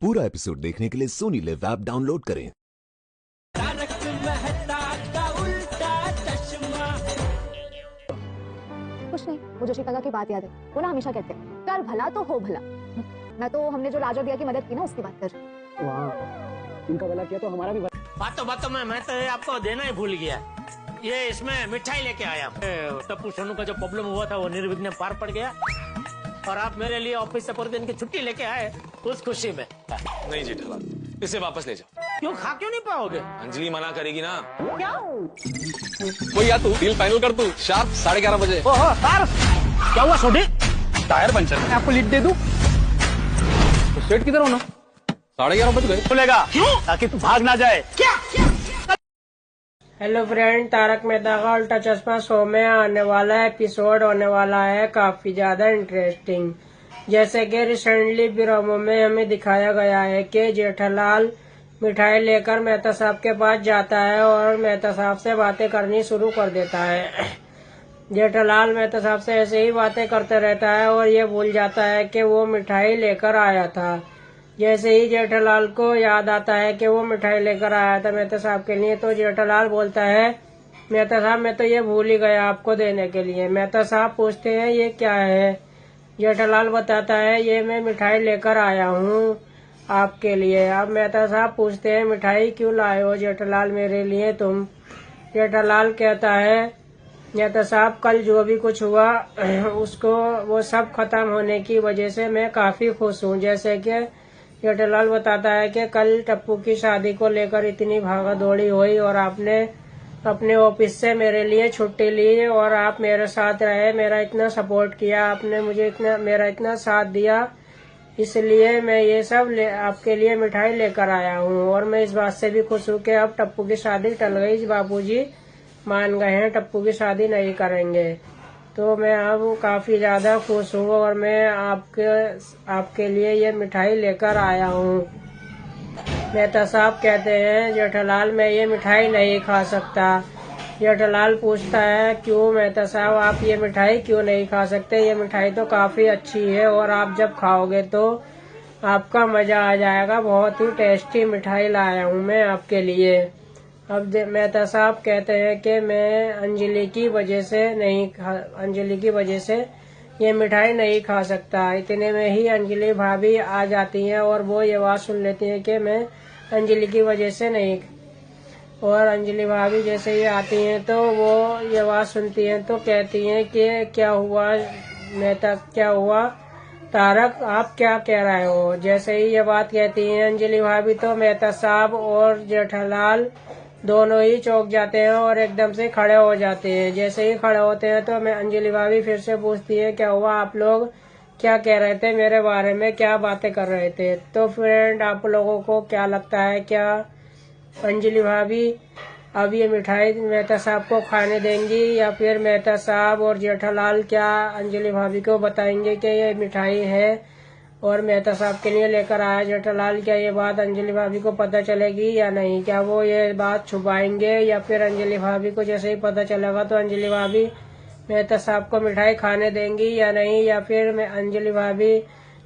पूरा एपिसोड देखने के लिए सोनी लिव ऐप डाउनलोड करें। तारक मेहता का उल्टा चश्मा। कुछ नहीं, मुझे श्रीकला की बात याद है। वो ना हमेशा कहते हैं कर भला तो हो भला। मैं तो हमने जो राजा दिया की मदद की ना उसकी बात कर रही हूँ। वाह, इनका भला किया तो हमारा भी भला। बातों में मैं तो आपको देना ही भूल गया। ये इसमें मिठाई लेके आया। टप्पू सोनू का जो प्रॉब्लम हुआ था वो निर्विघ्न पार पड़ गया और आप मेरे लिए ऑफिस से पूरे दिन की छुट्टी लेके आए उस खुशी में। नहीं जेठालाल, इसे वापस ले जाओ। क्यों क्यों नहीं पाओगे? अंजलि मना करेगी ना। क्या वो या तू डील फाइनल कर तू शार्प 11:30 बजे। ओहो सर, क्या हुआ छोटे? टायर पंचर है। आपको लीड दे दूं? तो सेट किधर होना? 11:30 बज गए। खुलेगा ताकि तू भाग ना जाए। हेलो फ्रेंड, तारक मेहता का उल्टा चश्मा शो में आने वाला एपिसोड होने वाला है काफी ज्यादा इंटरेस्टिंग। जैसे कि रिसेंटली प्रोमो में हमें दिखाया गया है कि जेठालाल मिठाई लेकर मेहता साहब के पास जाता है और मेहता साहब से बातें करनी शुरू कर देता है। जेठालाल मेहता साहब से ऐसे ही बातें करते रहता है और ये भूल जाता है कि वो मिठाई लेकर आया था। जैसे ही जेठालाल को याद आता है कि वो मिठाई लेकर आया था मेहता साहब के लिए, तो जेठालाल बोलता है मेहता साहब मैं तो ये भूल ही गया आपको देने के लिए। मेहता साहब पूछते हैं ये क्या है? जेठालाल बताता है ये मैं मिठाई लेकर आया हूँ आपके लिए। अब मेहता साहब पूछते हैं मिठाई क्यों लाए हो जेठालाल मेरे लिए तुम? जेठालाल कहता है मेहता साहब कल जो भी कुछ हुआ उसको वो सब खत्म होने की वजह से मैं काफी खुश हूँ। जैसे कि जेठालाल बताता है कि कल टप्पू की शादी को लेकर इतनी भागा दौड़ी हुई और आपने अपने ऑफिस से मेरे लिए छुट्टी ली और आप मेरे साथ रहे, मेरा इतना सपोर्ट किया, आपने मुझे मेरा इतना साथ दिया, इसलिए मैं ये सब आपके लिए मिठाई लेकर आया हूँ। और मैं इस बात से भी खुश हूँ कि अब टप्पू की शादी टल गई, बापूजी मान गए हैं टप्पू की शादी नहीं करेंगे। तो मैं अब काफी ज्यादा खुश हूँ और मैं आपके लिए ये मिठाई लेकर आया हूँ। मेहता साहब कहते हैं जेठालाल मैं ये मिठाई नहीं खा सकता। जेठालाल पूछता है क्यों मेहता साहब आप ये मिठाई क्यों नहीं खा सकते? ये मिठाई तो काफी अच्छी है और आप जब खाओगे तो आपका मजा आ जाएगा। बहुत ही टेस्टी मिठाई लाया हूँ मैं आपके लिए। अब मेहता साहब कहते हैं कि मैं अंजलि की वजह से ये मिठाई नहीं खा सकता। इतने में ही अंजलि भाभी आ जाती हैं और वो ये बात सुन लेती हैं कि मैं अंजलि की वजह से नहीं। और अंजलि भाभी जैसे ही आती हैं तो वो ये बात सुनती हैं तो कहती हैं कि क्या हुआ मेहता, क्या हुआ तारक, आप क्या कह रहे हो? जैसे ही ये बात कहती हैं अंजलि भाभी तो मेहता साहब और जेठालाल दोनों ही चौंक जाते हैं और एकदम से खड़े हो जाते हैं। जैसे ही खड़े होते हैं तो मैं अंजलि भाभी फिर से पूछती है क्या हुआ, आप लोग क्या कह रहे थे मेरे बारे में, क्या बातें कर रहे थे? तो फ्रेंड आप लोगों को क्या लगता है, क्या अंजलि भाभी अब ये मिठाई मेहता साहब को खाने देंगी या फिर मेहता साहब और जेठालाल क्या अंजलि भाभी को बताएंगे कि ये मिठाई है और मेहता साहब के लिए लेकर आया जेठालाल? क्या ये बात अंजलि भाभी को पता चलेगी या नहीं? क्या वो ये बात छुपाएंगे या फिर अंजलि भाभी को जैसे ही पता चलेगा तो अंजलि भाभी मेहता साहब को मिठाई खाने देंगी या नहीं? या फिर अंजलि भाभी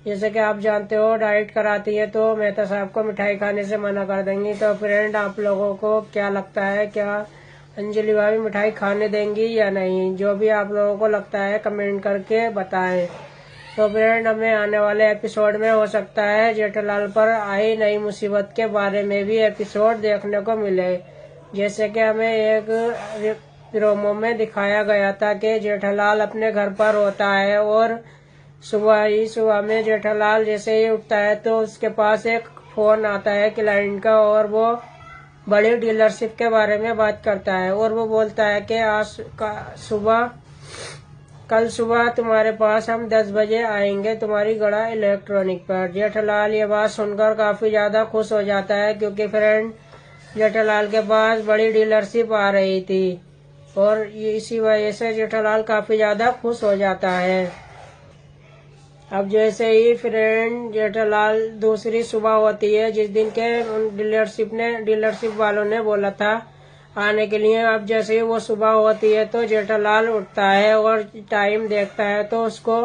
जैसे कि आप जानते हो डाइट कराती है तो मेहता साहब को मिठाई खाने से मना कर देंगी। तो फ्रेंड आप लोगों को क्या लगता है, क्या अंजलि भाभी मिठाई खाने देंगी या नहीं? जो भी आप लोगों को लगता है कमेंट करके बताएं। तो फ्रेंड हमें आने वाले एपिसोड में हो सकता है जेठालाल पर आई नई मुसीबत के बारे में भी एपिसोड देखने को मिले। जैसे कि हमें एक प्रोमो में दिखाया गया था कि जेठालाल अपने घर पर होता है और सुबह में जेठालाल जैसे ही उठता है तो उसके पास एक फोन आता है क्लाइंट का और वो बड़ी डीलरशिप के बारे में बात करता है और वो बोलता है कि कल सुबह तुम्हारे पास हम 10 बजे आएंगे तुम्हारी गड़ा इलेक्ट्रॉनिक पर। जेठालाल ये बात सुनकर काफी ज्यादा खुश हो जाता है क्योंकि फ्रेंड जेठालाल के पास बड़ी डीलरशिप आ रही थी और इसी वजह से जेठालाल काफी ज्यादा खुश हो जाता है। अब जैसे ही फ्रेंड जेठालाल दूसरी सुबह होती है जिस दिन के डीलरशिप वालों ने बोला था आने के लिए, अब जैसे ही वो सुबह होती है तो जेठालाल उठता है और टाइम देखता है तो उसको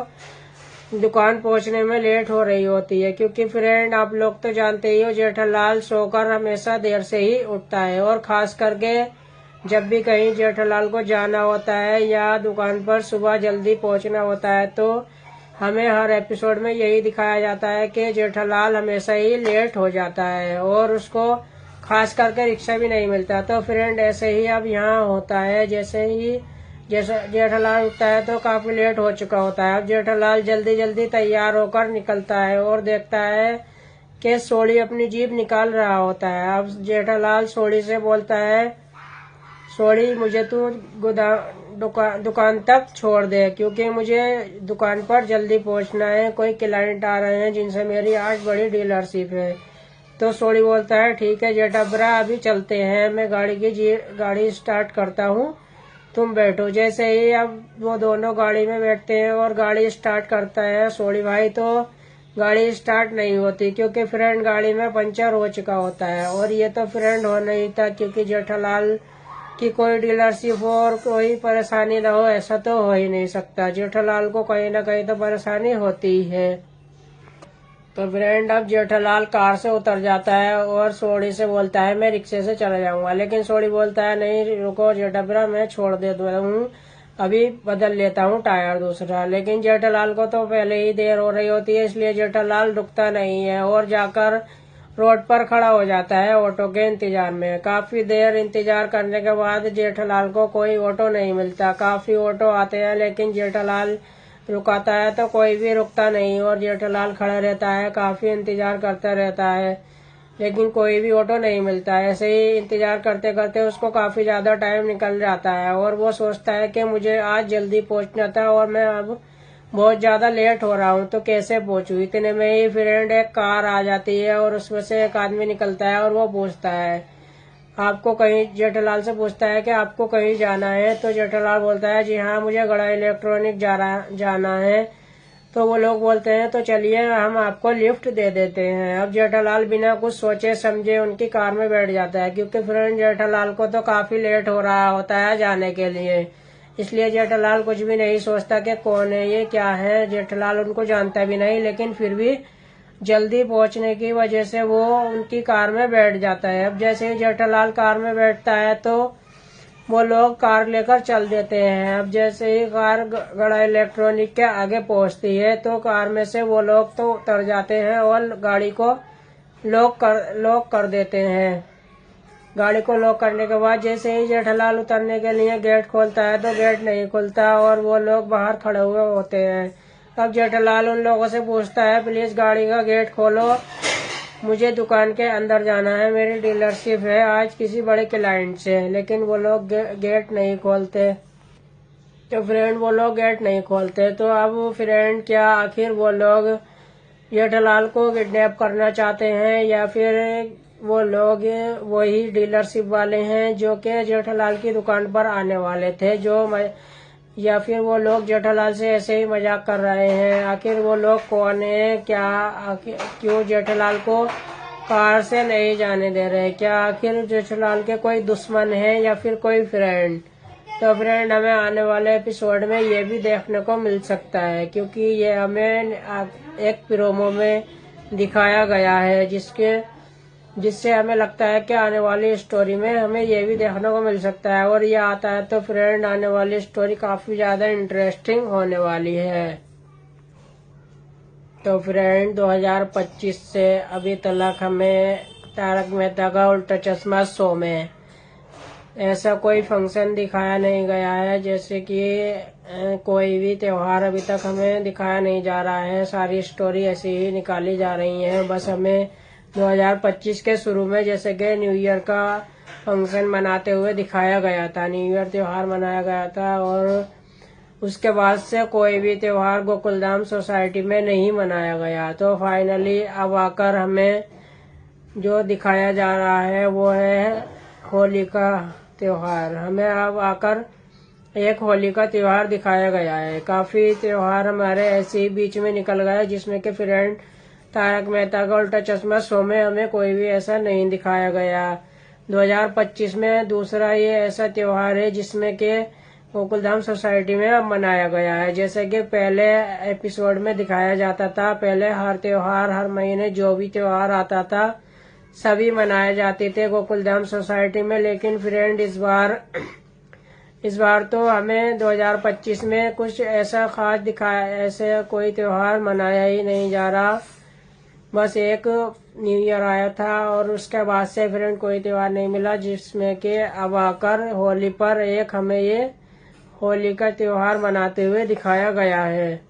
दुकान पहुंचने में लेट हो रही होती है, क्योंकि फ्रेंड आप लोग तो जानते ही हो जेठालाल सोकर हमेशा देर से ही उठता है, और खास करके जब भी कहीं जेठालाल को जाना होता है या दुकान पर सुबह जल्दी पहुंचना होता है तो हमें हर एपिसोड में यही दिखाया जाता है कि जेठालाल हमेशा ही लेट हो जाता है और उसको खास करके रिक्शा भी नहीं मिलता। तो फ्रेंड ऐसे ही अब यहाँ होता है, जैसे जेठालाल उठता है तो काफी लेट हो चुका होता है। अब जेठालाल जल्दी जल्दी तैयार होकर निकलता है और देखता है कि सोड़ी अपनी जीभ निकाल रहा होता है। अब जेठालाल सोड़ी से बोलता है, सोड़ी मुझे तू दुकान तक छोड़ दे, क्योंकि मुझे दुकान पर जल्दी पहुंचना है, कोई क्लाइंट आ रहे हैं जिनसे मेरी आज बड़ी डीलरशिप है। तो सोड़ी बोलता है ठीक है जेठाब्रा, अभी चलते हैं, मैं गाड़ी स्टार्ट करता हूँ, तुम बैठो। जैसे ही अब वो दोनों गाड़ी में बैठते हैं और गाड़ी स्टार्ट करता है सोड़ी भाई, तो गाड़ी स्टार्ट नहीं होती, क्योंकि फ्रेंड गाड़ी में पंचर हो चुका होता है। और ये तो फ्रेंड हो नहीं था, क्योंकि जेठालाल की कोई डीलरशिप हो और कोई परेशानी ना हो ऐसा तो हो ही नहीं सकता। जेठालाल को कहीं ना कहीं तो परेशानी होती है। तो फ्रेंड अब जेठालाल कार से उतर जाता है और सोड़ी से बोलता है मैं रिक्शे से चला जाऊंगा, लेकिन सोड़ी बोलता है नहीं रुको जेठाब्रा, मैं छोड़ देता हूँ, अभी बदल लेता हूँ टायर दूसरा। लेकिन जेठालाल को तो पहले ही देर हो रही होती है, इसलिए जेठालाल रुकता नहीं है और जाकर रोड पर खड़ा हो जाता है ऑटो के इंतजार में। काफी देर इंतजार करने के बाद जेठालाल को कोई ऑटो नहीं मिलता। काफी ऑटो आते हैं लेकिन जेठालाल रुकाता है तो कोई भी रुकता नहीं और जेठालाल खड़ा रहता है, काफी इंतजार करता रहता है, लेकिन कोई भी ऑटो नहीं मिलता। ऐसे ही इंतजार करते करते उसको काफी ज्यादा टाइम निकल जाता है और वो सोचता है कि मुझे आज जल्दी पहुंचना था और मैं अब बहुत ज्यादा लेट हो रहा हूँ, तो कैसे पहुंचूं। इतने में ही फ्रेंड एक कार आ जाती है और उसमें से एक आदमी निकलता है और वो पूछता है आपको कहीं, जेठालाल से पूछता है कि आपको कहीं जाना है। तो जेठालाल बोलता है जी हाँ मुझे गड़ा इलेक्ट्रॉनिक जाना है। तो वो लोग बोलते हैं तो चलिए हम आपको लिफ्ट दे देते हैं। अब जेठालाल बिना कुछ सोचे समझे उनकी कार में बैठ जाता है, क्योंकि फ्रेंड जेठालाल को तो काफी लेट हो रहा होता है जाने के लिए, इसलिए जेठालाल कुछ भी नहीं सोचता कि कौन है ये, क्या है। जेठालाल उनको जानता भी नहीं, लेकिन फिर भी जल्दी पहुंचने की वजह से वो उनकी कार में बैठ जाता है। अब जैसे ही जेठालाल कार में बैठता है तो वो लोग कार लेकर चल देते हैं। अब जैसे ही कार गड़ा इलेक्ट्रॉनिक के आगे पहुंचती है तो कार में से वो लोग तो उतर जाते हैं और गाड़ी को लॉक कर देते हैं। गाड़ी को लॉक करने के बाद जैसे ही जेठालाल उतरने के लिए गेट खोलता है तो गेट नहीं खुलता और वो लोग बाहर खड़े हुए होते हैं। अब जेठालाल उन लोगों से पूछता है प्लीज गाड़ी का गेट खोलो, मुझे दुकान के अंदर जाना है, मेरी डीलरशिप है आज किसी बड़े क्लाइंट से। लेकिन वो लोग गेट नहीं खोलते। तो फ्रेंड वो लोग गेट नहीं खोलते। तो अब फ्रेंड क्या आखिर वो लोग जेठालाल को किडनैप करना चाहते हैं या फिर वो लोग वही डीलरशिप वाले हैं जो कि जेठालाल की दुकान पर आने वाले थे, या फिर वो लोग जेठालाल से ऐसे ही मजाक कर रहे हैं। आखिर वो लोग कौन है, क्या क्यों जेठालाल को कार से नहीं जाने दे रहे, क्या आखिर जेठालाल के कोई दुश्मन है या फिर कोई फ्रेंड। तो फ्रेंड हमें आने वाले एपिसोड में ये भी देखने को मिल सकता है, क्योंकि ये हमें एक प्रोमो में दिखाया गया है जिससे हमें लगता है कि आने वाली स्टोरी में हमें ये भी देखने को मिल सकता है। और ये आता है तो फ्रेंड आने वाली स्टोरी काफी ज्यादा इंटरेस्टिंग होने वाली है। तो फ्रेंड 2025 से अभी तक हमें तारक मेहता का उल्टा चश्मा शो में ऐसा कोई फंक्शन दिखाया नहीं गया है, जैसे कि कोई भी त्योहार अभी तक हमें दिखाया नहीं जा रहा है। सारी स्टोरी ऐसी ही निकाली जा रही है। बस हमें 2025 के शुरू में जैसे कि न्यू ईयर का फंक्शन मनाते हुए दिखाया गया था, न्यू ईयर त्योहार मनाया गया था, और उसके बाद से कोई भी त्योहार गोकुलधाम सोसाइटी में नहीं मनाया गया। तो फाइनली अब आकर हमें जो दिखाया जा रहा है वो है होली का त्योहार। हमें अब आकर एक होली का त्योहार दिखाया गया है। काफी त्योहार हमारे ऐसे ही बीच में निकल गए जिसमें कि फ्रेंड तारक मेहता का उल्टा चश्मा शो में हमें कोई भी ऐसा नहीं दिखाया गया। 2025 में दूसरा ये ऐसा त्योहार है जिसमें कि गोकुलधाम सोसाइटी में अब मनाया गया है। जैसे कि पहले एपिसोड में दिखाया जाता था, पहले हर त्योहार हर महीने जो भी त्योहार आता था सभी मनाए जाते थे गोकुलधाम सोसाइटी में। लेकिन फ्रेंड इस बार तो हमें 2025 में कुछ ऐसा खास दिखाया, ऐसे कोई त्योहार मनाया ही नहीं जा रहा। बस एक न्यू ईयर आया था और उसके बाद से फ्रेंड कोई त्योहार नहीं मिला, जिसमें कि अब आकर होली पर एक हमें ये होली का त्योहार मनाते हुए दिखाया गया है।